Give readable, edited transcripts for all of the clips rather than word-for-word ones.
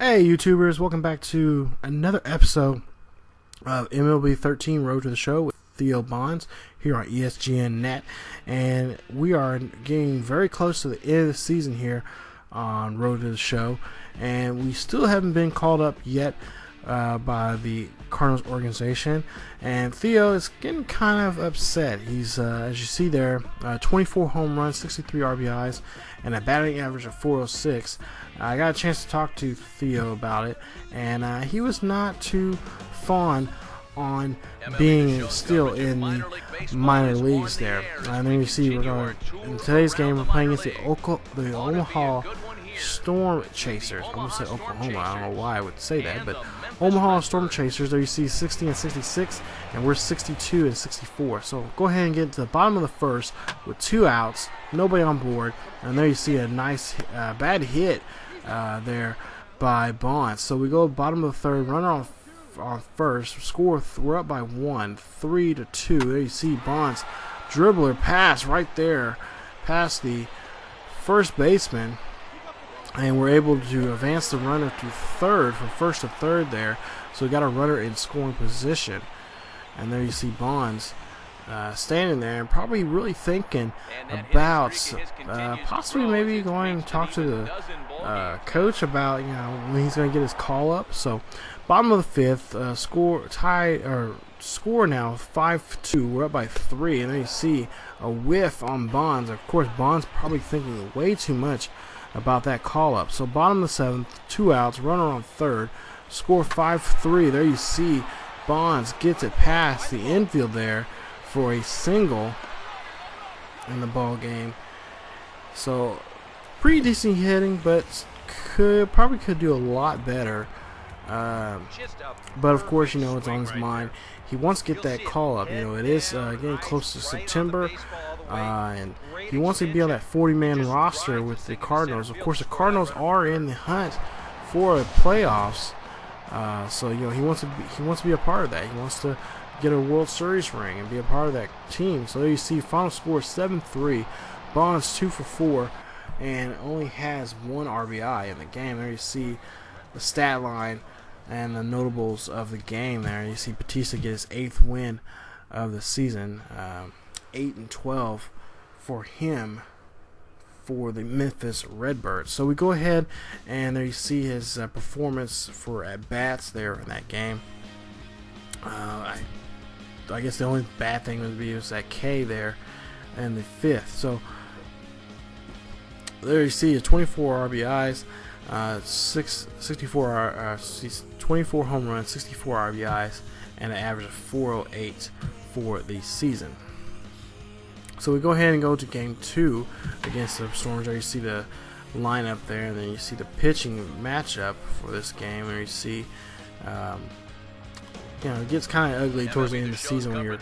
Hey YouTubers, welcome back to another episode of MLB 13 Road to the Show with Theo here on ESGNet, and we are getting very close to the end of the season here on Road to the Show, and we still haven't been called up yet by the Cardinals organization, and Theo is getting kind of upset. He's, as you see there, 24 home runs, 63 RBIs, and a batting average of 406. I got a chance to talk to Theo about it, and he was not too fond on being still in the minor leagues there. And then you see we're going in today's game. We're playing against the Omaha Storm Chasers. I'm gonna say Oklahoma. I don't know why I would say that, but Omaha Storm Chasers. There you see 60 and 66, and we're 62 and 64. So go ahead and get to the bottom of the first with 2 outs, nobody on board, and there you see a nice bad hit there by Bonds. So we go bottom of the third, runner on first, score. We're up by 1, 3-2. There you see Bonds dribbler pass right there past the first baseman, and we're able to advance the runner to third from first to third there. So we got a runner in scoring position, and there you see Bonds standing there and probably really thinking about possibly maybe going and talk to the coach about when he's going to get his call up. So bottom of the fifth, score now 5-2. We're up by 3, and then you see a whiff on Bonds. Of course, Bonds probably thinking way too much about that call up. So bottom of the seventh, 2 outs, runner on third, score 5-3. There you see Bonds gets it past the infield there for a single in the ball game. So pretty decent hitting, but probably could do a lot better. But of course, it's on his mind. He wants to get that call up. It is getting close to September, and he wants to be on that 40-man roster with the Cardinals. Of course, the Cardinals are in the hunt for the playoffs, so he wants to be a part of that. He wants to get a World Series ring and be a part of that team. So there you see final score 7-3. Bonds 2 for 4 and only has 1 RBI in the game. There you see the stat line and the notables of the game there. You see Batista get his 8th win of the season, 8-12 for him for the Memphis Redbirds. So we go ahead, and there you see his performance for at-bats there in that game. I guess the only bad thing would be was that K there in the 5th. So there you see 24 RBIs, 24 home runs, 64 RBIs, and an average of 408 for the season. So we go ahead and go to game 2 against the Storms. There you see the lineup there, and then you see the pitching matchup for this game, where you see it gets kind of ugly towards the end of the season when your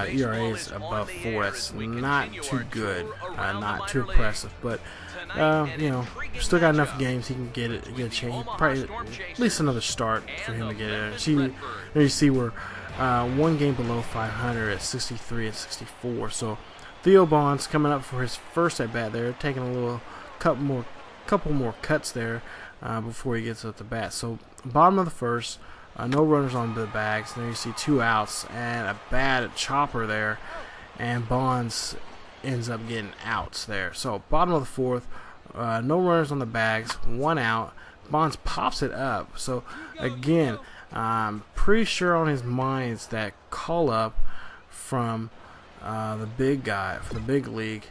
ERA is above 4. That's not too good, not too impressive, but still got enough games he can get a chance. Probably at least another start for him to get it. There you see we're 1 game below 500 at 63 and 64. So Theo Bonds coming up for his first at bat there, taking a couple more cuts there before he gets up the bat. So bottom of the first. No runners on the bags. There you see 2 outs and a bad chopper there, and Bonds ends up getting outs there. So bottom of the 4th, no runners on the bags, 1 out. Bonds pops it up. So again, I'm pretty sure on his mind is that call up from the big guy, from the big league.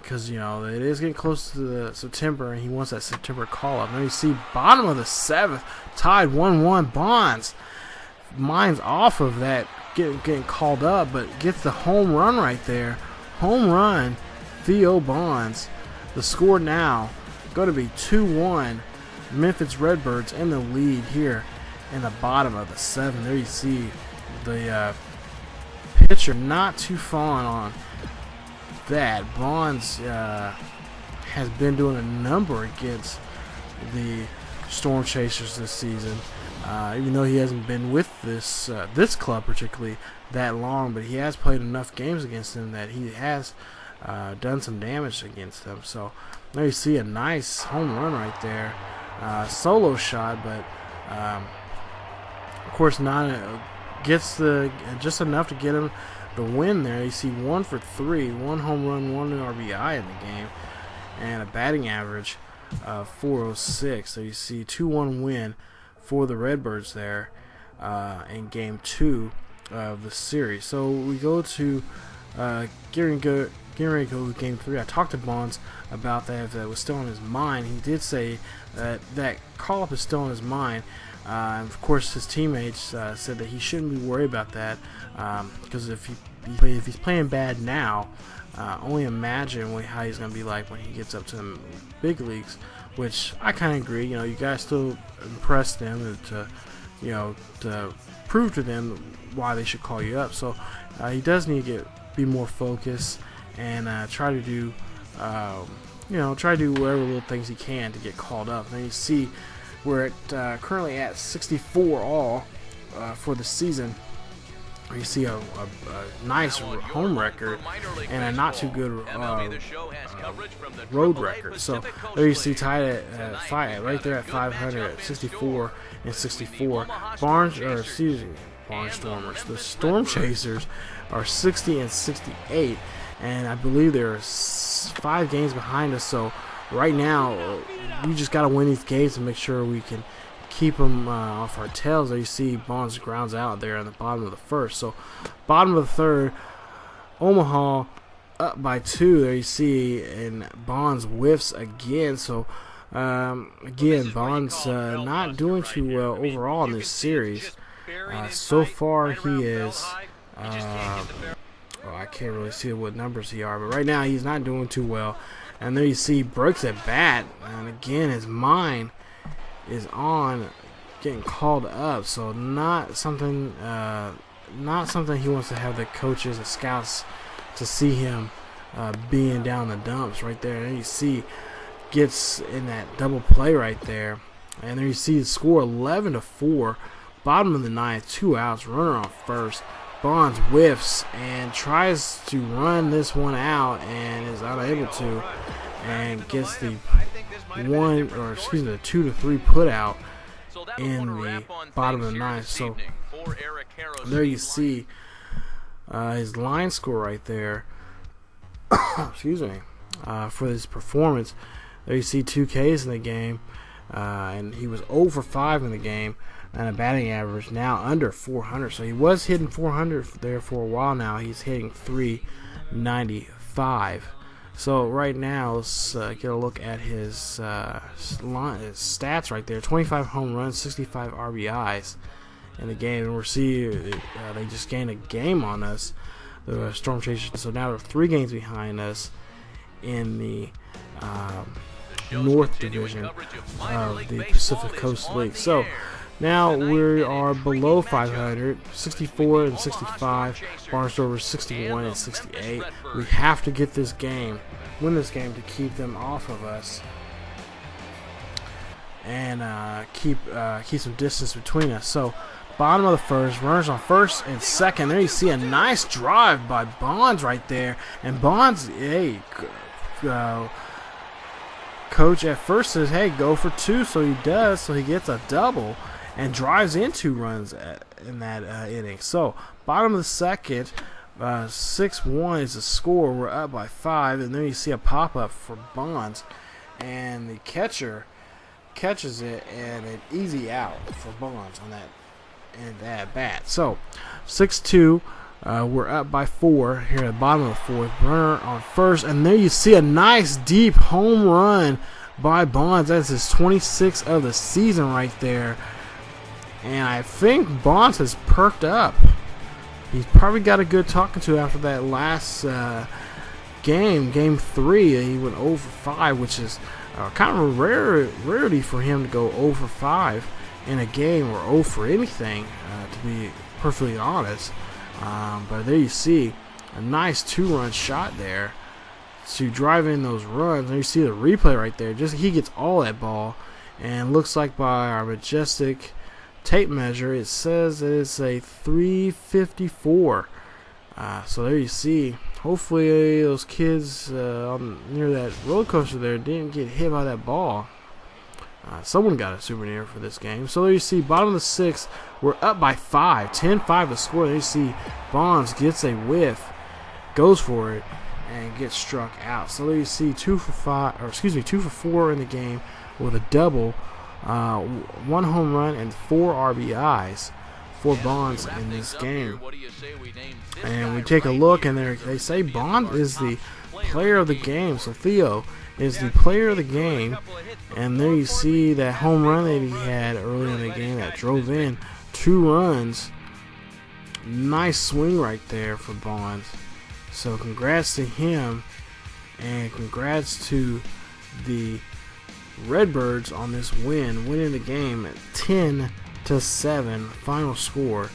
Because it is getting close to the September, and he wants that September call up. Now you see bottom of the 7th, tied 1-1. Bonds, mind's off of that getting called up, but gets the home run right there. Home run, Theo Bonds. The score now going to be 2-1. Memphis Redbirds in the lead here in the bottom of the 7th. There you see the pitcher not too fond on that. Bonds has been doing a number against the Storm Chasers this season, even though he hasn't been with this club particularly that long, but he has played enough games against them that he has done some damage against them. So there you see a nice home run right there solo shot, but of course not gets the just enough to get him the win there. You see 1 for 3, 1 home run, 1 RBI in the game, and a batting average of 406. So you see 2-1 win for the Redbirds there in Game 2 of the series. So we go to getting ready to go to Game 3. I talked to Bonds about that, if that was still on his mind. He did say that call-up is still on his mind. And of course, his teammates said that he shouldn't be worried about that, because if he's playing bad now, only imagine how he's going to be like when he gets up to the big leagues. Which I kind of agree. You guys still impress them to prove to them why they should call you up. So he does need to be more focused and try to do whatever little things he can to get called up. And you see we're currently at 64 all for the season. You see a nice home record and a not too good road record. So there you see tied at 5, right there at 500 at 64 and 64. Barnstormers, the Storm Chasers, are 60 and 68, and I believe they're 5 games behind us. So right now we just got to win these games to make sure we can keep them off our tails. There you see Bonds grounds out there in the bottom of the first. So bottom of the third, Omaha up by 2. There you see, and Bonds whiffs again. So again, Bonds not doing too well overall in this series. So far he is I can't really see what numbers he are, but right now he's not doing too well. And there you see breaks at bat, and again his mind is on getting called up. So not something he wants to have the coaches and scouts to see him being down the dumps right there. And you see gets in that double play right there, and there you see the score 11-4. Bottom of the ninth, 2 outs, runner on first. Bonds whiffs and tries to run this one out and is unable to, and gets the 2 to 3 put out in the bottom of the ninth. So there you see his line score right there. Excuse me, for this performance. There you see 2 Ks in the game, and he was 0 for 5 in the game, and a batting average now under 400. So he was hitting 400 there for a while now. He's hitting 395. So right now, let's get a look at his stats right there. 25 home runs, 65 RBIs in the game. And we're seeing they just gained a game on us, the Storm Chasers. So now they're 3 games behind us in the North Division of the Pacific Coast League. So now we are below 500, 64 and 65. Barnstormers 61 and 68. We have to get this game, win this game to keep them off of us, and keep some distance between us. So bottom of the first, runners on first and second. There you see a nice drive by Bonds right there, and Bonds, hey, coach at first says, hey, go for 2, so he does. So he gets a double and drives in 2 runs in that inning. So bottom of the second, 6-1 is the score. We're up by 5, and then you see a pop-up for Bonds, and the catcher catches it, and an easy out for Bonds on that at bat. So 6-2. We're up by 4 here at the bottom of the fourth. Runner on first, and there you see a nice deep home run by Bonds. That's his 26th of the season right there. And I think Bonds has perked up. He's probably got a good talking to after that last game 3. He went 0 for 5, which is kind of a rarity for him to go 0 for 5 in a game, or 0 for anything, to be perfectly honest. But there you see a nice 2-run shot there to drive in those runs. There you see the replay right there. Just he gets all that ball, and looks like by our majestic tape measure, it says that it's a 354. So there you see. Hopefully those kids near that roller coaster there didn't get hit by that ball. Someone got a souvenir for this game. So there you see, bottom of the 6th, we're up by 5, 10-5 to score. There you see Bonds gets a whiff, goes for it, and gets struck out. So there you see 2 for 4 in the game with a double, 1 home run and 4 RBIs for Bonds in this game. And we take a look, and they say Bond is the player of the game. So Theo is the player of the game, and there you see that home run that he had early in the game that drove in 2 runs. Nice swing right there for Bonds. So congrats to him, and congrats to the Redbirds on this winning the game at 10-7 final score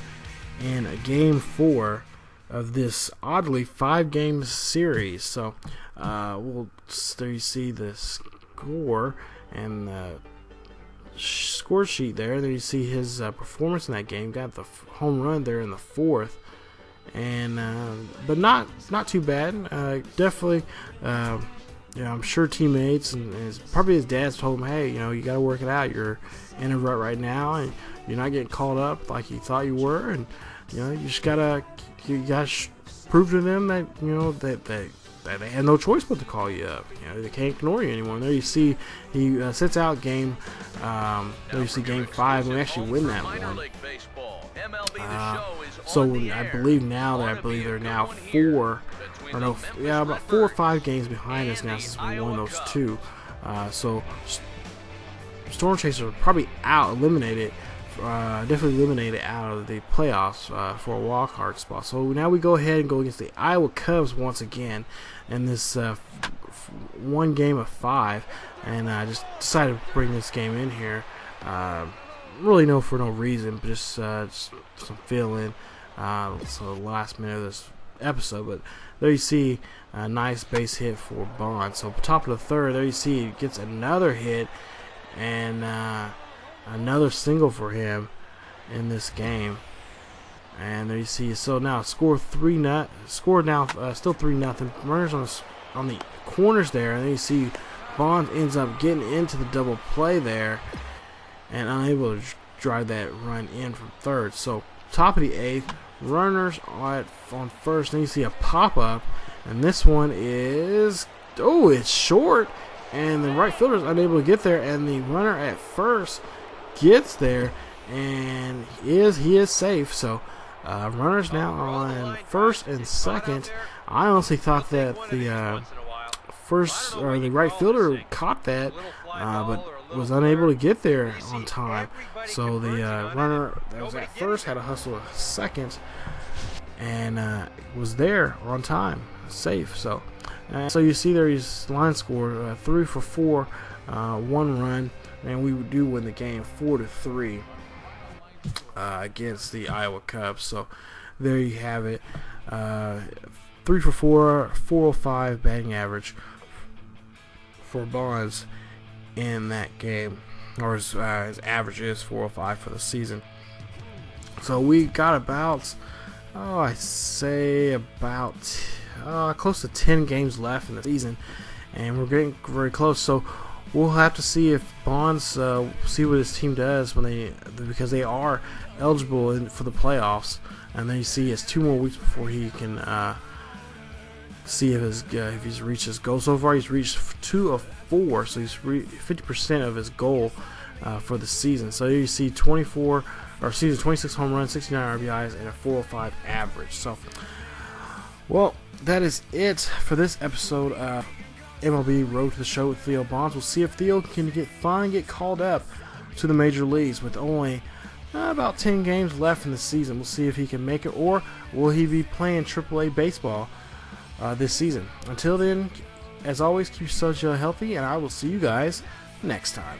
in game 4 of this oddly 5-game series. So there you see the score and the score sheet there. There you see his performance in that game. Got the home run there in the 4th, and but not too bad. Definitely. I'm sure teammates and probably his dad's told him, hey, you got to work it out. You're in a rut right now, and you're not getting called up like you thought you were, and you just gotta prove to them that that they had no choice but to call you up. They can't ignore you anymore. And there you see he sits out game. There you see game 5, and we actually win that one. So I believe they're now about 4 or 5 games behind us now since we won those 2. So Storm Chasers are probably definitely eliminated out of the playoffs for a wild card spot. So now we go ahead and go against the Iowa Cubs once again in this 1 game of 5, and I just decided to bring this game in here. Really for no reason, but just some feeling. So the last minute of this episode, but there you see a nice base hit for Bond. So top of the 3rd, there you see he gets another hit and another single for him in this game. And there you see, so now still 3-0. Runners on the corners there, and then you see Bond ends up getting into the double play there and unable to drive that run in from 3rd. So top of the 8th, runners on 1st. Then you see a pop up, and this one is it's short, and the right fielder is unable to get there, and the runner at 1st gets there, and he is safe. So runners now on 1st and 2nd. I honestly thought that the right fielder caught that, but was unable to get there on time. So the runner that was at 1st had to hustle a 2nd, and was there on time, safe. So you see there his line score 3 for 4, 1 run, and we do win the game 4-3 against the Iowa Cubs. So there you have it. 3 for 4, 405 batting average for Bonds in that game, or his average is 405 for the season. So we got about close to 10 games left in the season, and we're getting very close. So we'll have to see if Bonds see what his team does because they are eligible for the playoffs, and then you see it's 2 more weeks before he can see if he's reached his goal. So far he's reached 2 of 4, so he's 50% of his goal for the season. So you see 26 home runs, 69 RBIs, and a 405 average. So, well, that is it for this episode of MLB Road to the Show with Theo Bonds. We'll see if Theo can finally get called up to the major leagues with only about 10 games left in the season. We'll see if he can make it, or will he be playing AAA baseball this season. Until then, as always, keep yourself healthy, and I will see you guys next time.